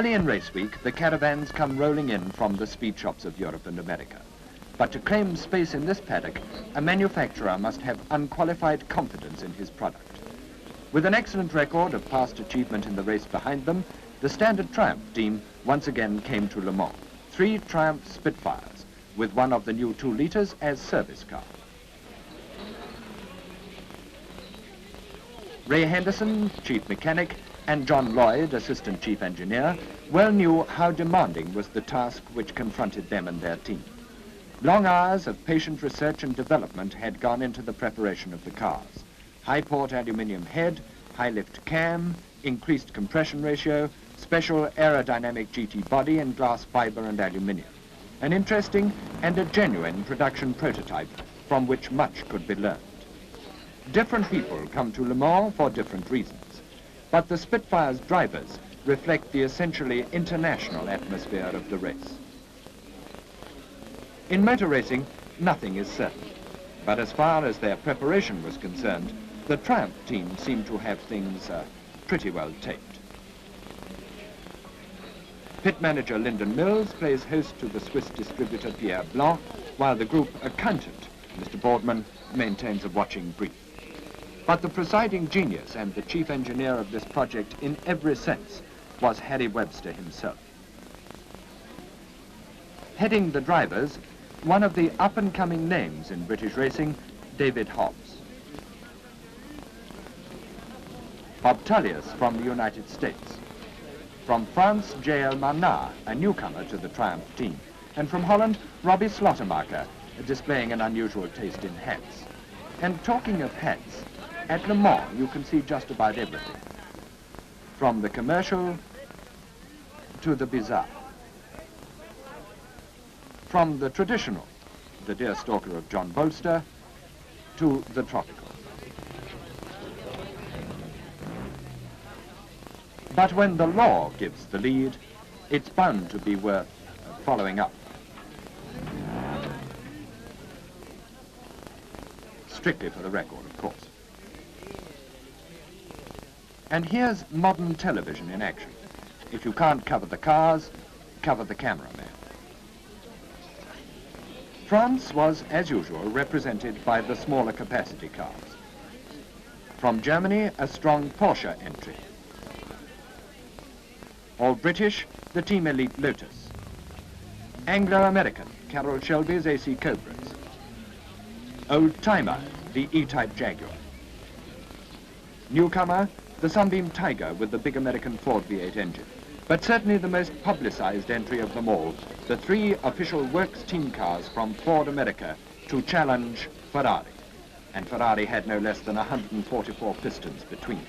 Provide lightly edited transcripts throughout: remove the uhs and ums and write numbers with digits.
Early in race week, the caravans come rolling in from the speed shops of Europe and America. But to claim space in this paddock, a manufacturer must have unqualified confidence in his product. With an excellent record of past achievement in the race behind them, the Standard Triumph team once again came to Le Mans. 3 Triumph Spitfires, with one of the new 2 liters as service car. Ray Henderson, chief mechanic, and John Lloyd, assistant chief engineer, well knew how demanding was the task which confronted them and their team. Long hours of patient research and development had gone into the preparation of the cars. High-port aluminium head, high-lift cam, increased compression ratio, special aerodynamic GT body in glass fiber and aluminium. An interesting and a genuine production prototype from which much could be learned. Different people come to Le Mans for different reasons, but the Spitfire's drivers reflect the essentially international atmosphere of the race. In motor racing, nothing is certain, but as far as their preparation was concerned, the Triumph team seemed to have things pretty well taped. Pit manager Lyndon Mills plays host to the Swiss distributor Pierre Blanc, while the group accountant, Mr. Boardman, maintains a watching brief. But the presiding genius and the chief engineer of this project in every sense was Harry Webster himself. Heading the drivers, one of the up-and-coming names in British racing, David Hobbs. Bob Tullius from the United States. From France, J.L. Marnard, a newcomer to the Triumph team. And from Holland, Robbie Slottermacher, displaying an unusual taste in hats. And talking of hats, at Le Mans you can see just about everything. From the commercial to the bizarre. From the traditional, the deerstalker of John Bolster, to the tropical. But when the law gives the lead, it's bound to be worth following up. Strictly for the record, of course. And here's modern television in action. If you can't cover the cars, cover the cameraman. France was, as usual, represented by the smaller capacity cars. From Germany, a strong Porsche entry. All British, the Team Elite Lotus. Anglo-American, Carroll Shelby's AC Cobras. Old-timer, the E-Type Jaguar. Newcomer, the Sunbeam Tiger with the big American Ford V8 engine. But certainly the most publicized entry of them all, the 3 official works team cars from Ford America to challenge Ferrari. And Ferrari had no less than 144 pistons between them.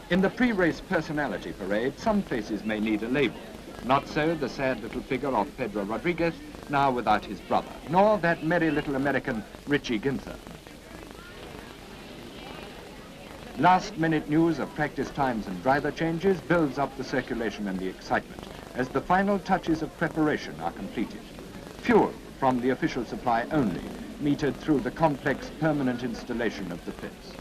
In the pre-race personality parade, some faces may need a label. Not so the sad little figure of Pedro Rodriguez, now without his brother, nor that merry little American Richie Ginther. Last-minute news of practice times and driver changes builds up the circulation and the excitement as the final touches of preparation are completed. Fuel from the official supply only, metered through the complex permanent installation of the pits.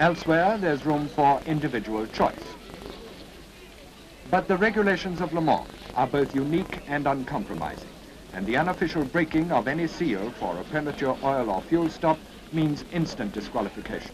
Elsewhere, there's room for individual choice. But the regulations of Le Mans are both unique and uncompromising, and the unofficial breaking of any seal for a premature oil or fuel stop means instant disqualification.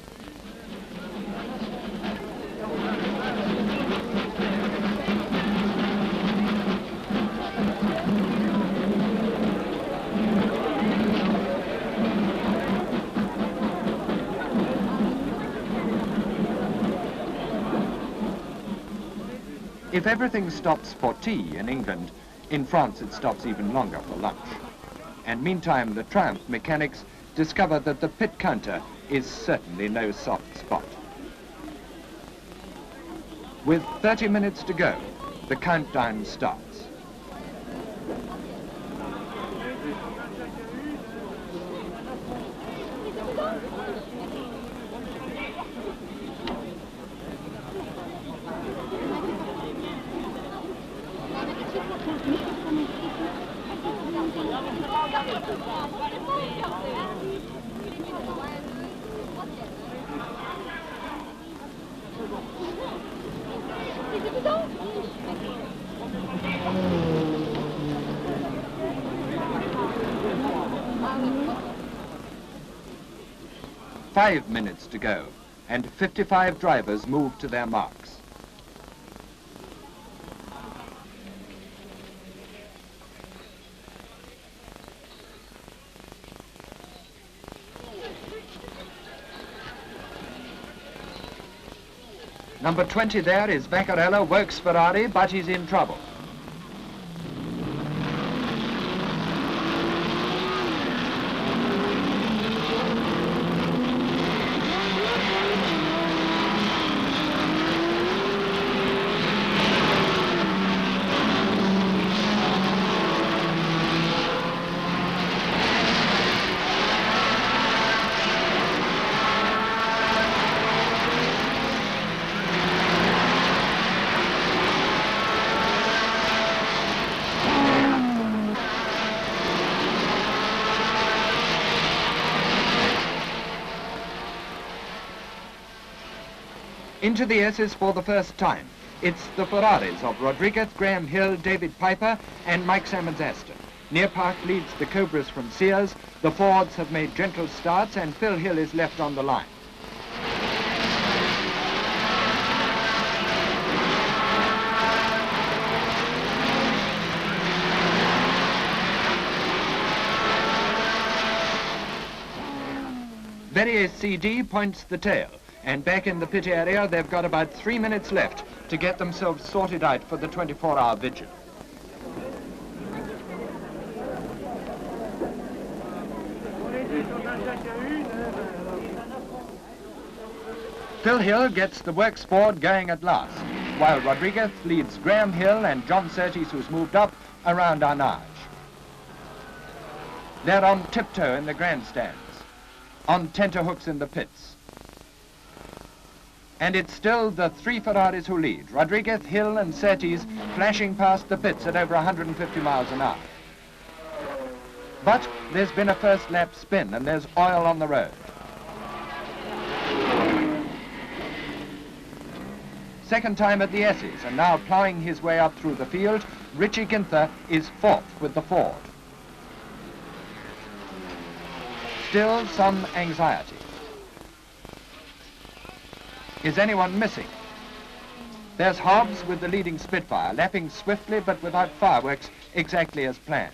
If everything stops for tea in England, in France it stops even longer for lunch. And meantime, the Triumph mechanics discover that the pit counter is certainly no soft spot. With 30 minutes to go, the countdown starts. 5 minutes to go, and 55 drivers move to their marks. Number 20 there is Vaccarella, works Ferrari, but he's in trouble. Into the S's for the first time. It's the Ferraris of Rodriguez, Graham Hill, David Piper and Mike Salmons-Aston. Near Park leads the Cobras from Sears. The Fords have made gentle starts and Phil Hill is left on the line. Verrier CD points the tail. And back in the pit area, they've got about 3 minutes left to get themselves sorted out for the 24-hour vigil. Phil Hill gets the works Ford going at last, while Rodriguez leads Graham Hill and John Surtees, who's moved up, around Arnage. They're on tiptoe in the grandstands, on tenterhooks in the pits. And it's still the 3 Ferraris who lead, Rodriguez, Hill and Surtees flashing past the pits at over 150 miles an hour. But there's been a first lap spin and there's oil on the road. Second time at the S's, and now ploughing his way up through the field, Richie Ginther is 4th with the Ford. Still some anxiety. Is anyone missing? There's Hobbs with the leading Spitfire, lapping swiftly but without fireworks, exactly as planned.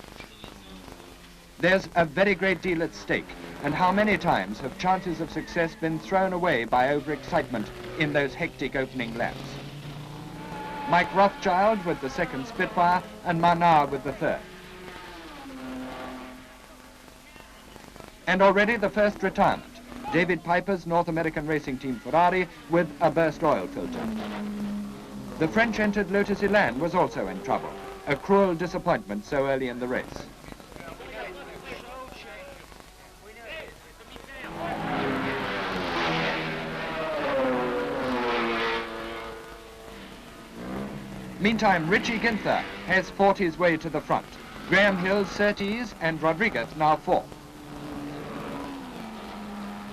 There's a very great deal at stake, and how many times have chances of success been thrown away by overexcitement in those hectic opening laps? Mike Rothschild with the second Spitfire, and Manard with the third. And already the first retirement. David Piper's North American Racing Team Ferrari with a burst oil filter. The French-entered Lotus Elan was also in trouble, a cruel disappointment so early in the race. Meantime, Richie Ginther has fought his way to the front. Graham Hill, Surtees and Rodriguez now 4th.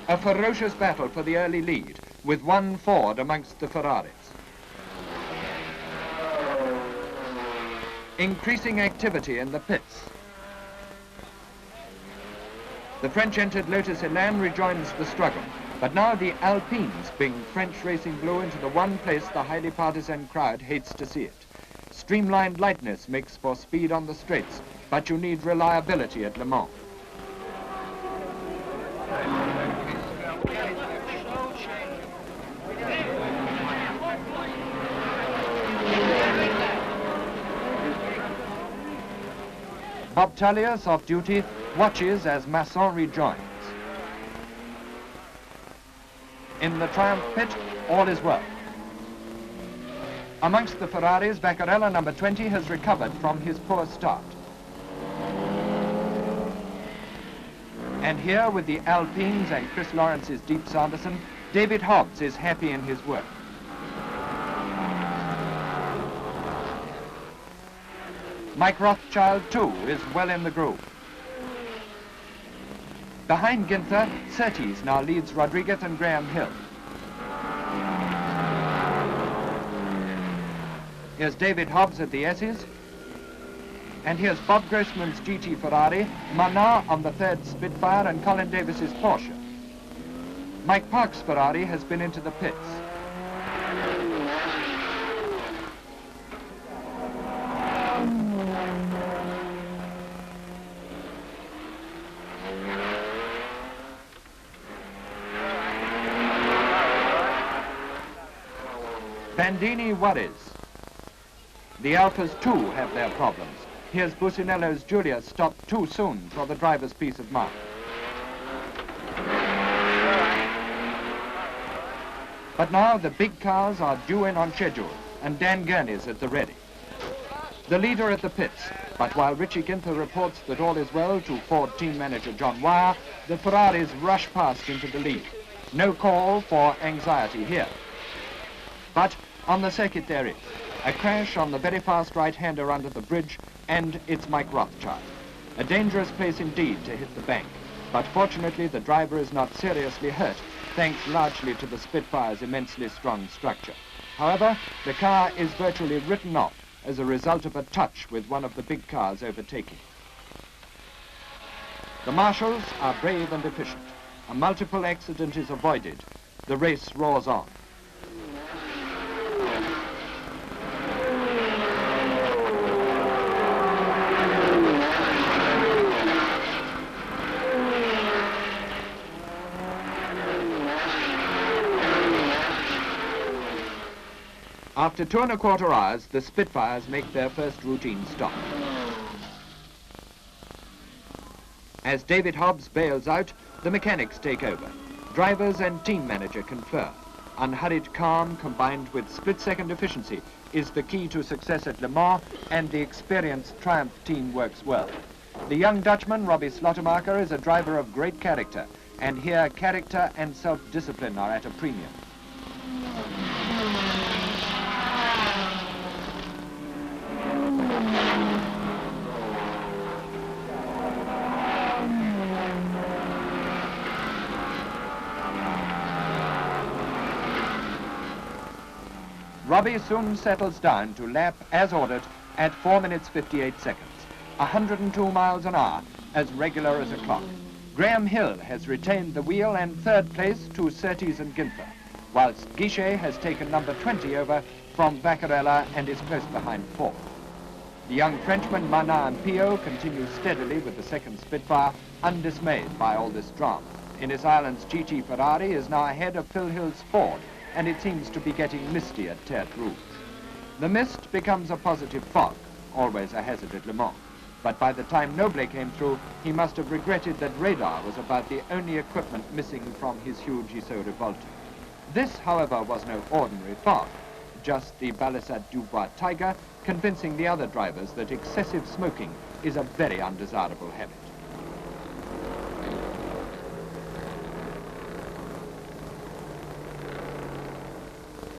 A ferocious battle for the early lead, with 1 Ford amongst the Ferraris. Increasing activity in the pits. The French-entered Lotus Elan rejoins the struggle, but now the Alpines bring French racing blue into the one place the highly partisan crowd hates to see it. Streamlined lightness makes for speed on the straights, but you need reliability at Le Mans. Bob Tullius, off duty, watches as Masson rejoins. In the Triumph pit, all is well. Amongst the Ferraris, Vaccarella, number 20, has recovered from his poor start. And here, with the Alpines and Chris Lawrence's Deep Sanderson, David Hobbs is happy in his work. Mike Rothschild, too, is well in the groove. Behind Ginther, Surtees now leads Rodriguez and Graham Hill. Here's David Hobbs at the S's. And here's Bob Grossman's GT Ferrari, Manard on the third Spitfire and Colin Davis's Porsche. Mike Park's Ferrari has been into the pits. Bandini worries. The Alphas too have their problems. Here's Businello's Giulia stopped too soon for the driver's peace of mind. But now the big cars are due in on schedule, and Dan Gurney's at the ready. The leader at the pits, but while Richie Ginther reports that all is well to Ford team manager John Wyer, the Ferraris rush past into the lead. No call for anxiety here. But on the circuit there is a crash on the very fast right-hander under the bridge, and it's Mike Rothschild. A dangerous place indeed to hit the bank, but fortunately the driver is not seriously hurt, thanks largely to the Spitfire's immensely strong structure. However, the car is virtually written off as a result of a touch with one of the big cars overtaking. The marshals are brave and efficient. A multiple accident is avoided. The race roars on. After 2¼ hours, the Spitfires make their first routine stop. As David Hobbs bails out, the mechanics take over. Drivers and team manager confer. Unhurried calm combined with split-second efficiency is the key to success at Le Mans, and the experienced Triumph team works well. The young Dutchman, Robbie Slottermacher, is a driver of great character, and here character and self-discipline are at a premium. Robbie soon settles down to lap as ordered at 4 minutes 58 seconds, 102 miles an hour, as regular as a clock. Graham Hill has retained the wheel and third place to Surtees and Ginther, whilst Guichet has taken number 20 over from Vaccarella and is close behind fourth. The young Frenchman Manin Pio continues steadily with the second Spitfire, undismayed by all this drama. Innis Island's GT Ferrari is now ahead of Phil Hill's Ford, and it seems to be getting misty at Tertre Rouge. The mist becomes a positive fog, always a hazard at Le Mans. But by the time Noble came through, he must have regretted that radar was about the only equipment missing from his huge Issot Revolte. This, however, was no ordinary fog, just the Balisade Dubois Tiger convincing the other drivers that excessive smoking is a very undesirable habit.